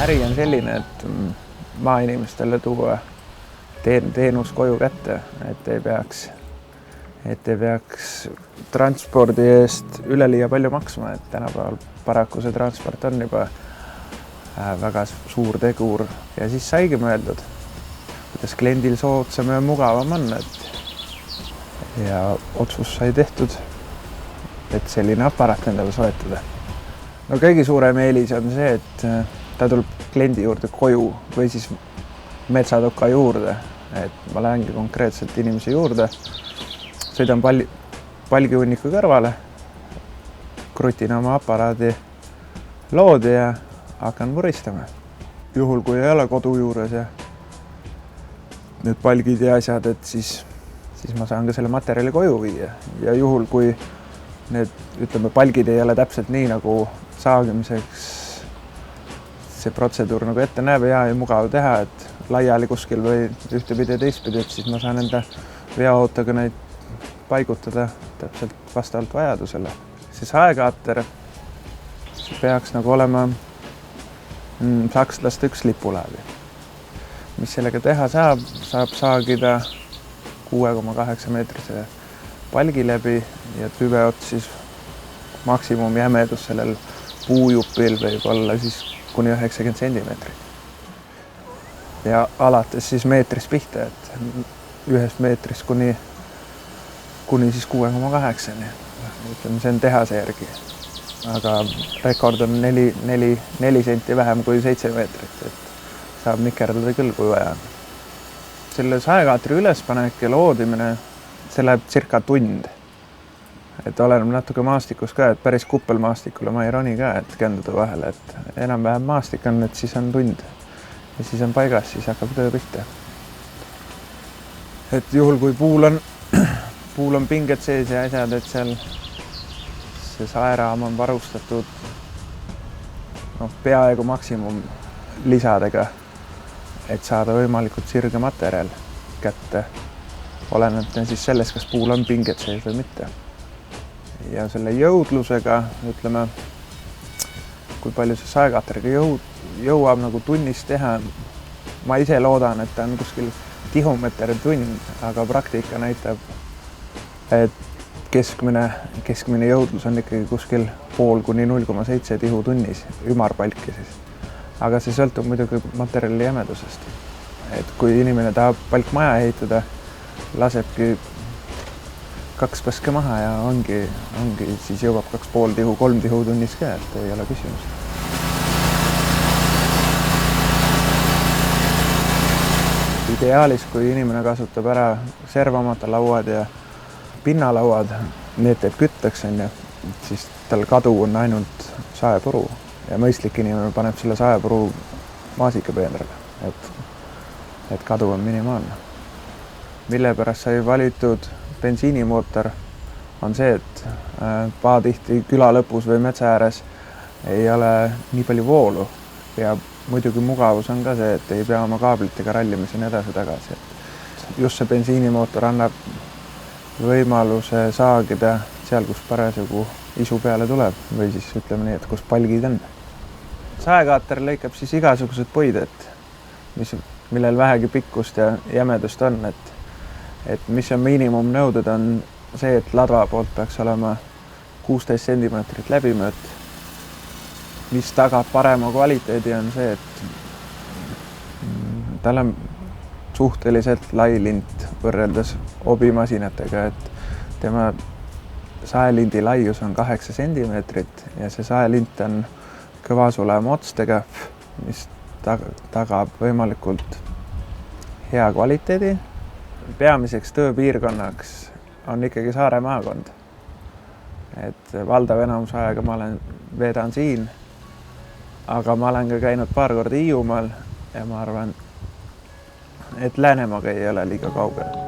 äri on selline, et maainimestele tuua teenus koju kätte, et ei peaks transpordi eest üleliia palju maksma, et tänapäeval paraku see transport on juba väga suur tegur ja siis saigi mõeldud, kuidas kliendil soodsam ja mugavam on, ja otsus sai tehtud, et selline aparaat endale soetada. No kõige suurem eelis on see, et ta tuleb kliendi juurde koju või siis metsatoka juurde, et ma lähengi konkreetselt inimese juurde, sõidan palgihunniku kõrvale, krutin oma aparaadi loodi ja hakkan vuristama. Juhul, kui ei ole kodu juures ja need palgid ja asjad, et siis ma saan ka selle materjali koju viia. Ja juhul, kui need, palgid ei ole täpselt nii nagu saagimiseks see protseduur nagu ette näeb ja mugav teha, et laiali kuskil või ühtepidi ja teistpidi, et siis ma saan enda veoautoga neid paigutada täpselt vastavalt vajadusele. See saekaater peaks nagu olema sakslaste üks lipulaev. Mis sellega teha saab saagida 6,8 meetrise palgi läbi ja tüveots siis maksimum jämedus sellel puujupil võib olla siis kuni 90 sentimeetrit. Ja alates siis meetrist pihta, et ühest meetrist kuni siis 6,8. See on tehase järgi. Aga rekord on 4 senti vähem kui 7 meetrit, et saab nikerdada küll, kui vaja. Selle saekaatri ülespanek ja loodimine, see läheb circa tund. Et oleneb natuke maastikus ka, et päris kuppelmaastikule ma ei roni ka, et kenduda vahele, et enam-vähem maastik on, et siis on tund. Ja siis on paigas, siis hakkab töö pihta. Et juhul, kui puul on pinged sees ja asjad, et seal see saeraam on varustatud peaaegu maksimum lisadega, et saada võimalikult sirge materjal kätte. Oleneb siis sellest, kas puul on pinged sees või mitte. Ja selle jõudlusega, kui palju see saekaatriga jõuab nagu tunnis teha. Ma ise loodan, et ta on kuskil tihumeeter tund, aga praktika näitab, et keskmine jõudlus on ikkagi kuskil 0,5 kuni 0,7 tihu tunnis, ümarpalki siis. Aga see sõltub muidugi materjali jämedusest. Et kui inimene tahab palkmaja ehitada, lasebki 2 paske maha ja ongi siis jõuab 2,5 tihu, 3 tihu tunnis ka, et ei ole küsimust. Ideaalis, kui inimene kasutab ära servamata lauad ja pinnalauad, need teeb küttaks, siis tal kadu on ainult saepuru ja mõistlik inimene paneb selle saepuru maasikapeenrale, et kadu on minimaalne. Mille pärast sai valitud bensiinimootor on see, et paatihti küla lõpus või metsa ääres ei ole nii palju voolu ja muidugi mugavus on ka see, et ei pea oma kaablitega rallimise nii edasi-tagasi. Just see bensiinimootor annab võimaluse saagida seal, kus parasjagu isu peale tuleb või siis ütleme nii, et kus palgid on. Saekaater lõikab siis igasugused puided, millel vähegi pikkust ja jämedust on, et mis on miinimumnõuded on see, et ladva poolt peaks olema 16 sentimeetrit läbimööt. Mis tagab parema kvaliteedi on see, et tal on suhteliselt lai lint võrreldes obimasinatega, et tema saelindi laius on 8 sentimeetrit ja see saelint on kõvasulema otstega, mis tagab võimalikult hea kvaliteedi. Peamiseks tööpiirkonnaks on ikkagi Saare maakond. Et valdav enamus aega ma veedan siin, aga ma olen ka käinud paar korda Hiiumaal ja ma arvan, et Läänemaaga ei ole liiga kaugel.